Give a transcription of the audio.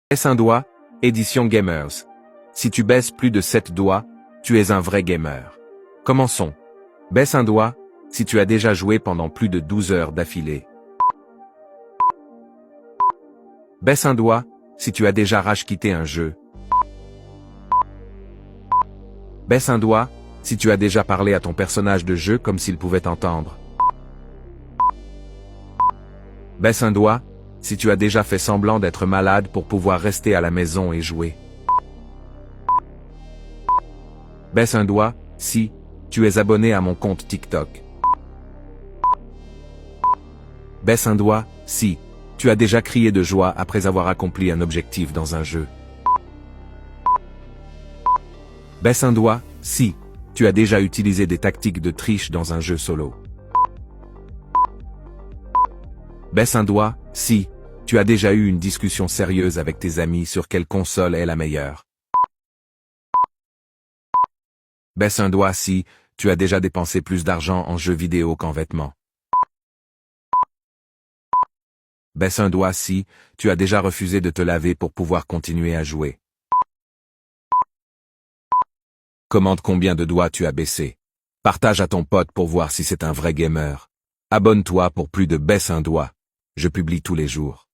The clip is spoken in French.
Baisse un doigt, édition Gamers. Si tu baisses plus de 7 doigts, tu es un vrai gamer. Commençons. Baisse un doigt, si tu as déjà joué pendant plus de 12 heures d'affilée. Baisse un doigt, si tu as déjà rage-quitté un jeu. Baisse un doigt, si tu as déjà parlé à ton personnage de jeu comme s'il pouvait t'entendre. Baisse un doigt, si tu as déjà fait semblant d'être malade pour pouvoir rester à la maison et jouer. Baisse un doigt, si tu es abonné à mon compte TikTok. Baisse un doigt, si tu as déjà crié de joie après avoir accompli un objectif dans un jeu. Baisse un doigt, si tu as déjà utilisé des tactiques de triche dans un jeu solo. Baisse un doigt, si tu as déjà eu une discussion sérieuse avec tes amis sur quelle console est la meilleure. Baisse un doigt si tu as déjà dépensé plus d'argent en jeux vidéo qu'en vêtements. Baisse un doigt si tu as déjà refusé de te laver pour pouvoir continuer à jouer. Commente combien de doigts tu as baissé. Partage à ton pote pour voir si c'est un vrai gamer. Abonne-toi pour plus de baisse un doigt. Je publie tous les jours.